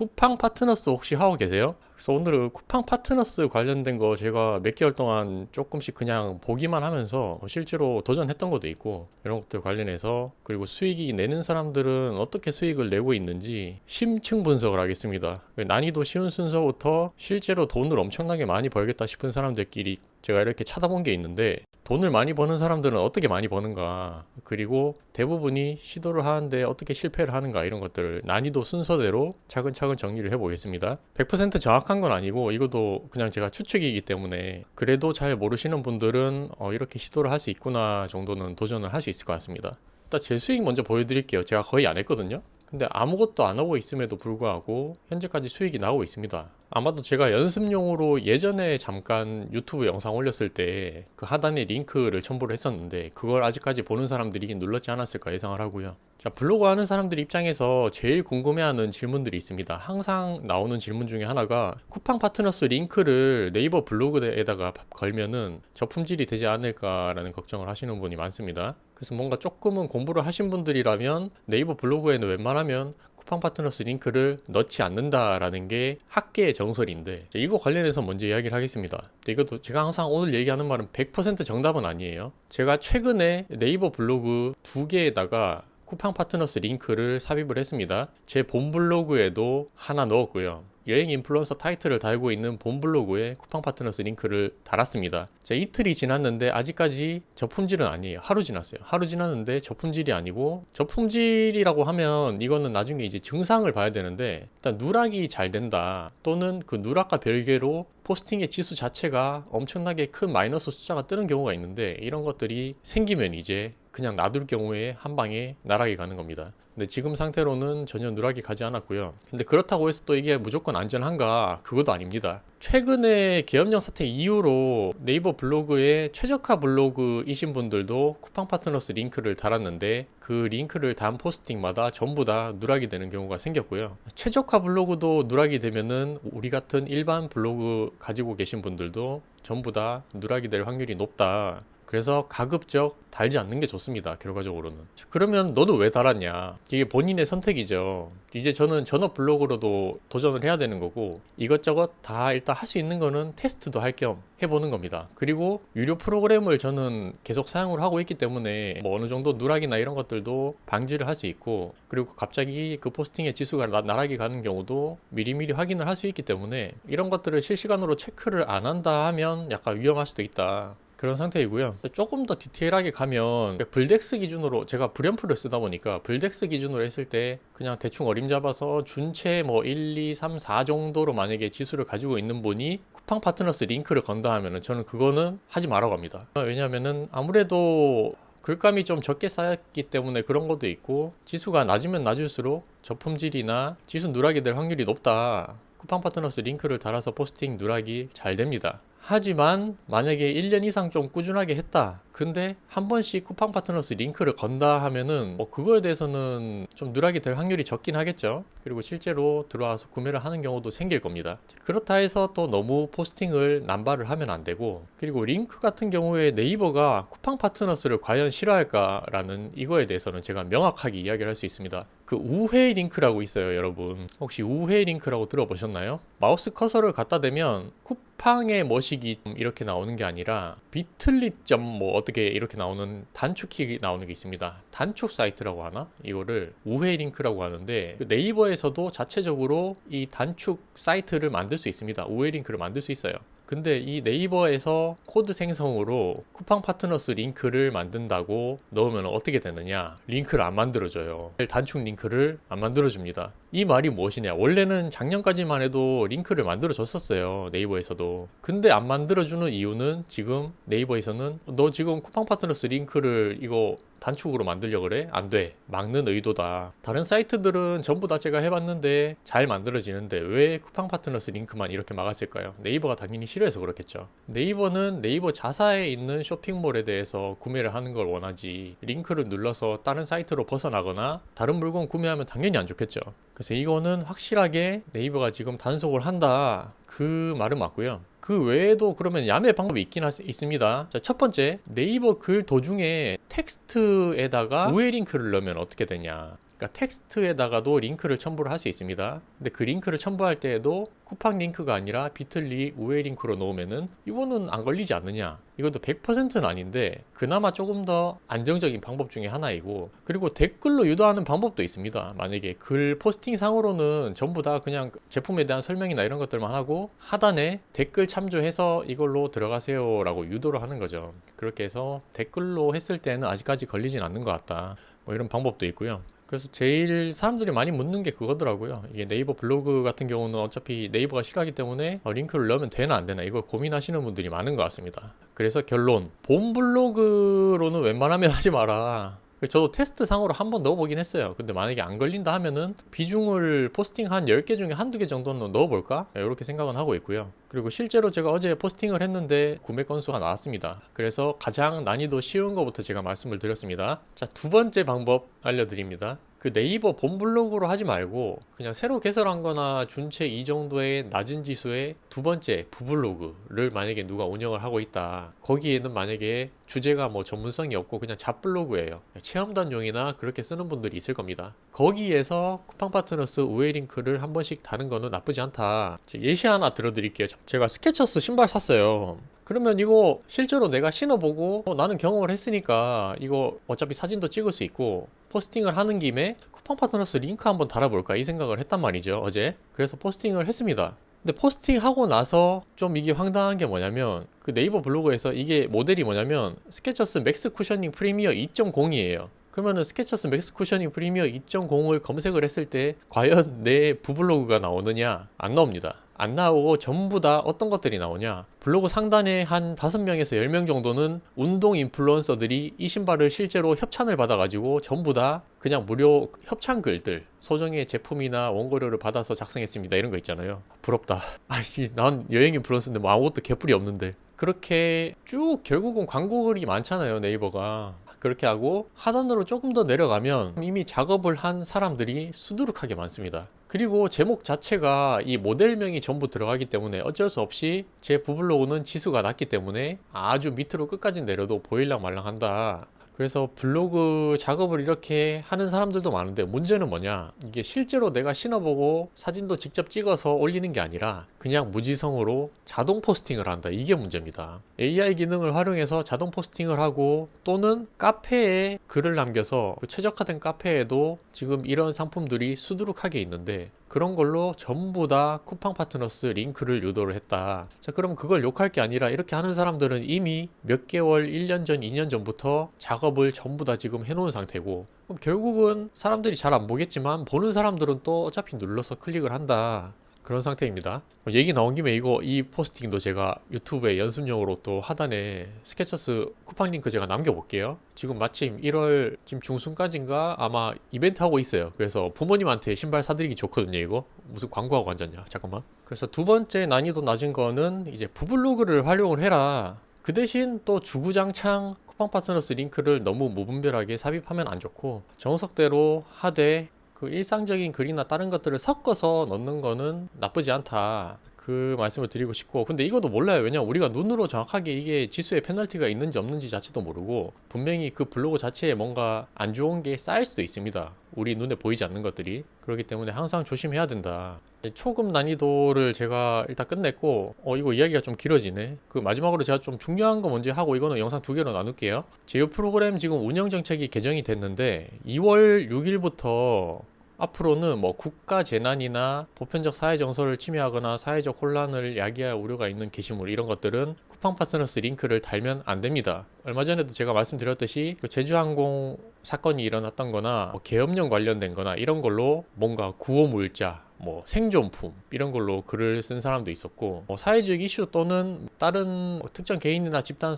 쿠팡 파트너스 혹시 하고 계세요? 그래서 오늘은 쿠팡 파트너스 관련된 거 제가 몇 개월 동안 조금씩 그냥 보기만 하면서 실제로 도전했던 것도 있고 이런 것들 관련해서, 그리고 수익이 내는 사람들은 어떻게 수익을 내고 있는지 심층 분석을 하겠습니다. 난이도 쉬운 순서부터 실제로 돈을 엄청나게 많이 벌겠다 싶은 사람들끼리 제가 이렇게 찾아본 게 있는데, 돈을 많이 버는 사람들은 어떻게 많이 버는가, 그리고 대부분이 시도를 하는데 어떻게 실패를 하는가, 이런 것들을 난이도 순서대로 차근차근 정리를 해보겠습니다. 100% 정확한 건 아니고 이것도 그냥 제가 추측이기 때문에, 그래도 잘 모르시는 분들은 이렇게 시도를 할 수 있구나 정도는 도전을 할 수 있을 것 같습니다. 일단 제 수익 먼저 보여드릴게요. 제가 거의 안 했거든요. 근데 아무것도 안 하고 있음에도 불구하고 현재까지 수익이 나오고 있습니다. 아마도 제가 연습용으로 예전에 잠깐 유튜브 영상 올렸을 때 그 하단에 링크를 첨부를 했었는데, 그걸 아직까지 보는 사람들이 눌렀지 않았을까 예상을 하고요. 자, 블로그 하는 사람들 입장에서 제일 궁금해하는 질문들이 있습니다. 항상 나오는 질문 중에 하나가, 쿠팡 파트너스 링크를 네이버 블로그에다가 걸면은 저품질이 되지 않을까라는 걱정을 하시는 분이 많습니다. 그래서 뭔가 조금은 공부를 하신 분들이라면 네이버 블로그에는 웬만하면 쿠팡 파트너스 링크를 넣지 않는다라는 게 학계의 정설인데, 이거 관련해서 먼저 이야기를 하겠습니다. 이것도 제가 항상 오늘 얘기하는 말은 100% 정답은 아니에요. 제가 최근에 네이버 블로그 2개에다가 쿠팡 파트너스 링크를 삽입을 했습니다. 제 본 블로그에도 하나 넣었고요. 여행 인플루언서 타이틀을 달고 있는 본 블로그에 쿠팡 파트너스 링크를 달았습니다. 자, 이틀이 지났는데 아직까지 저품질은 아니에요. 하루 지났어요. 하루 지났는데 저품질이 아니고, 저품질이라고 하면 이거는 나중에 이제 증상을 봐야 되는데, 일단 누락이 잘 된다, 또는 그 누락과 별개로 포스팅의 지수 자체가 엄청나게 큰 마이너스 숫자가 뜨는 경우가 있는데, 이런 것들이 생기면 이제 그냥 놔둘 경우에 한 방에 나락이 가는 겁니다. 근데 지금 상태로는 전혀 누락이 가지 않았고요. 근데 그렇다고 해서 또 이게 무조건 안전한가? 그것도 아닙니다. 최근에 계엄령 사태 이후로 네이버 블로그에 최적화 블로그이신 분들도 쿠팡 파트너스 링크를 달았는데, 그 링크를 단 포스팅마다 전부 다 누락이 되는 경우가 생겼고요. 최적화 블로그도 누락이 되면은 우리 같은 일반 블로그 가지고 계신 분들도 전부 다 누락이 될 확률이 높다. 그래서 가급적 달지 않는 게 좋습니다. 결과적으로는. 그러면 너는 왜 달았냐? 이게 본인의 선택이죠. 이제 저는 전업 블로그로도 도전을 해야 되는 거고, 이것저것 다 일단 할 수 있는 거는 테스트도 할 겸 해보는 겁니다. 그리고 유료 프로그램을 저는 계속 사용을 하고 있기 때문에 뭐 어느 정도 누락이나 이런 것들도 방지를 할 수 있고, 그리고 갑자기 그 포스팅의 지수가 나락이 가는 경우도 미리미리 확인을 할 수 있기 때문에, 이런 것들을 실시간으로 체크를 안 한다 하면 약간 위험할 수도 있다, 그런 상태이고요. 조금 더 디테일하게 가면, 블덱스 기준으로, 제가 불연프를 쓰다 보니까 블덱스 기준으로 했을 때 그냥 대충 어림잡아서 준체 뭐 1, 2, 3, 4 정도로 만약에 지수를 가지고 있는 분이 쿠팡 파트너스 링크를 건다 하면은 저는 그거는 하지 말라고 합니다. 왜냐면은 아무래도 글감이 좀 적게 쌓였기 때문에 그런 것도 있고, 지수가 낮으면 낮을수록 저품질이나 지수 누락이 될 확률이 높다. 쿠팡 파트너스 링크를 달아서 포스팅 누락이 잘 됩니다. 하지만 만약에 1년 이상 좀 꾸준하게 했다, 근데 한 번씩 쿠팡 파트너스 링크를 건다 하면은 그거에 대해서는 좀 누락이 될 확률이 적긴 하겠죠. 그리고 실제로 들어와서 구매를 하는 경우도 생길 겁니다. 그렇다 해서 또 너무 포스팅을 남발을 하면 안 되고, 그리고 링크 같은 경우에 네이버가 쿠팡 파트너스를 과연 싫어할까라는 이거에 대해서는 제가 명확하게 이야기를 할 수 있습니다. 그 우회 링크라고 있어요. 여러분 혹시 우회 링크라고 들어보셨나요? 마우스 커서를 갖다 대면 쿠팡의 머시기 이렇게 나오는 게 아니라 비틀리점 뭐 어떻게 이렇게 나오는 단축키 나오는 게 있습니다. 단축 사이트라고 하나? 이거를 우회 링크라고 하는데, 네이버에서도 자체적으로 이 단축 사이트를 만들 수 있습니다. 우회 링크를 만들 수 있어요. 근데 이 네이버에서 코드 생성으로 쿠팡 파트너스 링크를 만든다고 넣으면 어떻게 되느냐? 링크를 안 만들어줘요. 단축 링크를 안 만들어줍니다. 이 말이 무엇이냐? 원래는 작년까지만 해도 링크를 만들어줬었어요. 네이버에서도. 근데 안 만들어주는 이유는, 지금 네이버에서는 너 지금 쿠팡 파트너스 링크를 이거 단축으로 만들려고 그래? 안 돼. 막는 의도다. 다른 사이트들은 전부 다 제가 해봤는데 잘 만들어지는데 왜 쿠팡 파트너스 링크만 이렇게 막았을까요? 네이버가 당연히 싫어해서 그렇겠죠. 네이버는 네이버 자사에 있는 쇼핑몰에 대해서 구매를 하는 걸 원하지, 링크를 눌러서 다른 사이트로 벗어나거나 다른 물건 구매하면 당연히 안 좋겠죠. 그래서 이거는 확실하게 네이버가 지금 단속을 한다, 그 말은 맞고요. 그 외에도 그러면 야매 방법이 있습니다. 자, 첫 번째, 네이버 글 도중에 텍스트에다가 우회 링크를 넣으면 어떻게 되냐. 그러니까 텍스트에다가도 링크를 첨부를 할 수 있습니다. 근데 그 링크를 첨부할 때에도 쿠팡 링크가 아니라 비틀리 우회 링크로 놓으면은 이거는 안 걸리지 않느냐. 이것도 100%는 아닌데 그나마 조금 더 안정적인 방법 중에 하나이고, 그리고 댓글로 유도하는 방법도 있습니다. 만약에 글 포스팅 상으로는 전부 다 그냥 제품에 대한 설명이나 이런 것들만 하고 하단에 댓글 참조해서 이걸로 들어가세요 라고 유도를 하는 거죠. 그렇게 해서 댓글로 했을 때는 아직까지 걸리진 않는 것 같다, 뭐 이런 방법도 있고요. 그래서 제일 사람들이 많이 묻는 게 그거더라고요. 이게 네이버 블로그 같은 경우는 어차피 네이버가 싫어하기 때문에 링크를 넣으면 되나 안 되나 이걸 고민하시는 분들이 많은 것 같습니다. 그래서 결론, 본 블로그로는 웬만하면 하지 마라. 저도 테스트 상으로 한번 넣어보긴 했어요. 근데 만약에 안 걸린다 하면은 비중을 포스팅 한 10개 중에 한두 개 정도는 넣어볼까? 이렇게 생각은 하고 있고요. 그리고 실제로 제가 어제 포스팅을 했는데 구매 건수가 나왔습니다. 그래서 가장 난이도 쉬운 것부터 제가 말씀을 드렸습니다. 자, 두 번째 방법 알려드립니다. 그 네이버 본 블로그로 하지 말고 그냥 새로 개설한 거나 준체 이 정도의 낮은 지수의 두 번째 부블로그를 만약에 누가 운영을 하고 있다. 거기에는 만약에 주제가 뭐 전문성이 없고 그냥 잡블로그예요. 체험단용이나 그렇게 쓰는 분들이 있을 겁니다. 거기에서 쿠팡 파트너스 우회 링크를 한 번씩 다는 거는 나쁘지 않다. 예시 하나 들어드릴게요. 제가 스케쳐스 신발 샀어요. 그러면 이거 실제로 내가 신어보고 나는 경험을 했으니까 이거 어차피 사진도 찍을 수 있고 포스팅을 하는 김에 쿠팡 파트너스 링크 한번 달아볼까 이 생각을 했단 말이죠, 어제. 그래서 포스팅을 했습니다. 근데 포스팅하고 나서 좀 이게 황당한 게 뭐냐면 그 네이버 블로그에서 이게 모델이 뭐냐면 스케쳐스 맥스 쿠셔닝 프리미어 2.0이에요. 그러면은 스케쳐스 맥스 쿠셔닝 프리미어 2.0을 검색을 했을 때 과연 내 부블로그가 나오느냐? 안 나옵니다. 안 나오고 전부 다 어떤 것들이 나오냐, 블로그 상단에 한 5명에서 10명 정도는 운동 인플루언서들이 이 신발을 실제로 협찬을 받아가지고 전부 다 그냥 무료 협찬 글들, 소정의 제품이나 원고료를 받아서 작성했습니다 이런 거 있잖아요. 부럽다. 아씨, 난 여행 인플루언서인데 뭐 아무것도 개뿔이 없는데. 그렇게 쭉 결국은 광고글이 많잖아요, 네이버가. 그렇게 하고 하단으로 조금 더 내려가면 이미 작업을 한 사람들이 수두룩하게 많습니다. 그리고 제목 자체가 이 모델명이 전부 들어가기 때문에 어쩔 수 없이 제 부블로그는 지수가 낮기 때문에 아주 밑으로 끝까지 내려도 보일랑 말랑 한다. 그래서 블로그 작업을 이렇게 하는 사람들도 많은데 문제는 뭐냐, 이게 실제로 내가 신어보고 사진도 직접 찍어서 올리는 게 아니라 그냥 무지성으로 자동 포스팅을 한다, 이게 문제입니다. AI 기능을 활용해서 자동 포스팅을 하고 또는 카페에 글을 남겨서 그 최적화된 카페에도 지금 이런 상품들이 수두룩하게 있는데 그런 걸로 전부 다 쿠팡 파트너스 링크를 유도를 했다. 자, 그럼 그걸 욕할 게 아니라 이렇게 하는 사람들은 이미 몇 개월, 1년 전, 2년 전부터 작업을 전부 다 지금 해놓은 상태고, 그럼 결국은 사람들이 잘 안 보겠지만 보는 사람들은 또 어차피 눌러서 클릭을 한다. 그런 상태입니다. 얘기 나온 김에 이 포스팅도 제가 유튜브에 연습용으로 또 하단에 스케쳐스 쿠팡 링크 제가 남겨볼게요. 지금 마침 1월 지금 중순까지인가 아마 이벤트 하고 있어요. 그래서 부모님한테 신발 사드리기 좋거든요. 이거 무슨 광고하고 앉았냐, 잠깐만. 그래서 두 번째 난이도 낮은 거는 이제 부블로그를 활용을 해라. 그 대신 또 주구장창 쿠팡 파트너스 링크를 너무 무분별하게 삽입하면 안 좋고 정석대로 하되 그 일상적인 글이나 다른 것들을 섞어서 넣는 거는 나쁘지 않다, 그 말씀을 드리고 싶고, 근데 이것도 몰라요. 왜냐면 우리가 눈으로 정확하게 이게 지수에 페널티가 있는지 없는지 자체도 모르고 분명히 그 블로그 자체에 뭔가 안 좋은 게 쌓일 수도 있습니다, 우리 눈에 보이지 않는 것들이. 그렇기 때문에 항상 조심해야 된다. 초급 난이도를 제가 일단 끝냈고 이거 이야기가 좀 길어지네. 그 마지막으로 제가 좀 중요한 거 먼저 하고 이거는 영상 2개로 나눌게요. 제휴 프로그램 지금 운영 정책이 개정이 됐는데 2월 6일부터 앞으로는 뭐 국가 재난이나 보편적 사회 정서를 침해하거나 사회적 혼란을 야기할 우려가 있는 게시물 이런 것들은 쿠팡 파트너스 링크를 달면 안 됩니다. 얼마 전에도 제가 말씀드렸듯이 그 제주항공 사건이 일어났던 거나 계엄령 관련된 거나 이런 걸로 뭔가 구호물자, 뭐 생존품 이런 걸로 글을 쓴 사람도 있었고, 사회적 이슈 또는 다른 특정 개인이나 집단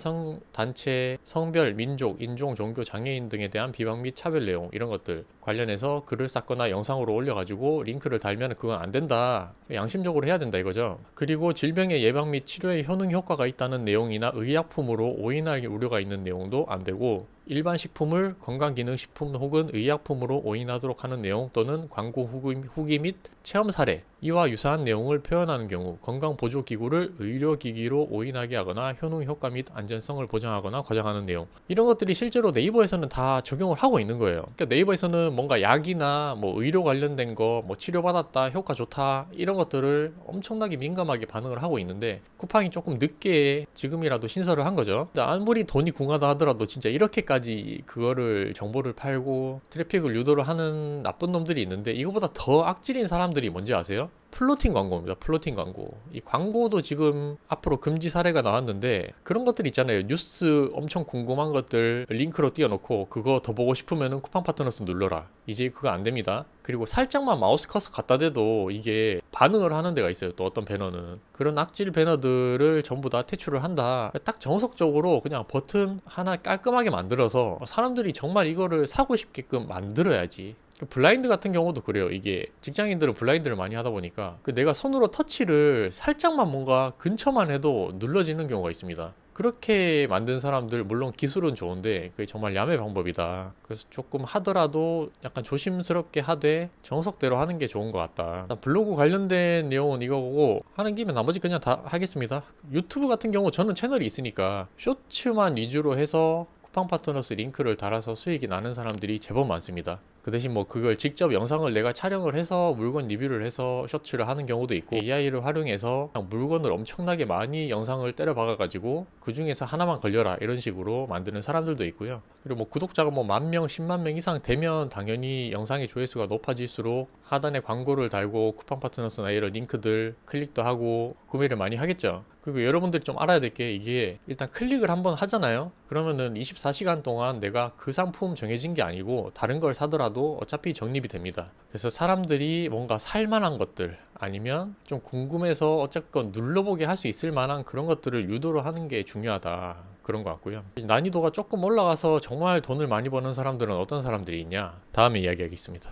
단체, 성별, 민족, 인종, 종교, 장애인 등에 대한 비방 및 차별 내용 이런 것들 관련해서 글을 쌌거나 영상으로 올려가지고 링크를 달면 그건 안 된다, 양심적으로 해야 된다 이거죠. 그리고 질병의 예방 및 치료에 효능 효과가 있다는 내용이나 의약품으로 오인할 우려가 있는 내용도 안 되고, 일반 식품을 건강기능식품 혹은 의약품으로 오인하도록 하는 내용 또는 광고 후기 및 체험 사례 이와 유사한 내용을 표현하는 경우 건강보조기구를 의료기기로 오인하게 하거나 효능, 효과 및 안전성을 보장하거나 과장하는 내용, 이런 것들이 실제로 네이버에서는 다 적용을 하고 있는 거예요. 그러니까 네이버에서는 뭔가 약이나 뭐 의료 관련된 거, 뭐 치료받았다, 효과 좋다, 이런 것들을 엄청나게 민감하게 반응을 하고 있는데 쿠팡이 조금 늦게 지금이라도 신설을 한 거죠. 아무리 돈이 궁하다 하더라도 진짜 이렇게까지 그거를 정보를 팔고 트래픽을 유도를 하는 나쁜 놈들이 있는데, 이거보다 더 악질인 사람들이 뭔지 아세요? 플로팅 광고입니다. 플로팅 광고. 이 광고도 지금 앞으로 금지 사례가 나왔는데, 그런 것들 있잖아요. 뉴스 엄청 궁금한 것들 링크로 띄워놓고 그거 더 보고 싶으면은 쿠팡 파트너스 눌러라. 이제 그거 안 됩니다. 그리고 살짝만 마우스 커서 갖다 대도 이게 반응을 하는 데가 있어요. 또 어떤 배너는 그런 악질 배너들을 전부 다 퇴출을 한다. 딱 정석적으로 그냥 버튼 하나 깔끔하게 만들어서 사람들이 정말 이거를 사고 싶게끔 만들어야지. 블라인드 같은 경우도 그래요. 이게 직장인들은 블라인드를 많이 하다 보니까 내가 손으로 터치를 살짝만 뭔가 근처만 해도 눌러지는 경우가 있습니다. 그렇게 만든 사람들, 물론 기술은 좋은데 그게 정말 야매 방법이다. 그래서 조금 하더라도 약간 조심스럽게 하되 정석대로 하는 게 좋은 것 같다. 블로그 관련된 내용은 이거고, 하는 김에 나머지 그냥 다 하겠습니다. 유튜브 같은 경우 저는 채널이 있으니까 쇼츠만 위주로 해서 쿠팡 파트너스 링크를 달아서 수익이 나는 사람들이 제법 많습니다. 그 대신 뭐 그걸 직접 영상을 내가 촬영을 해서 물건 리뷰를 해서 쇼츠를 하는 경우도 있고, AI를 활용해서 그냥 물건을 엄청나게 많이 영상을 때려 박아가지고 그 중에서 하나만 걸려라 이런 식으로 만드는 사람들도 있고요. 그리고 뭐 구독자가 뭐 10,000명, 10만 명 이상 되면 당연히 영상의 조회수가 높아질수록 하단에 광고를 달고 쿠팡 파트너스나 이런 링크들 클릭도 하고 구매를 많이 하겠죠. 그리고 여러분들이 좀 알아야 될 게, 이게 일단 클릭을 한번 하잖아요. 그러면은 24시간 동안 내가 그 상품 정해진 게 아니고 다른 걸 사더라도 어차피 적립이 됩니다. 그래서 사람들이 뭔가 살만한 것들, 아니면 좀 궁금해서 어쨌건 눌러보게 할 수 있을 만한 그런 것들을 유도를 하는 게 중요하다, 그런 것 같고요. 난이도가 조금 올라가서 정말 돈을 많이 버는 사람들은 어떤 사람들이 있냐, 다음에 이야기하겠습니다.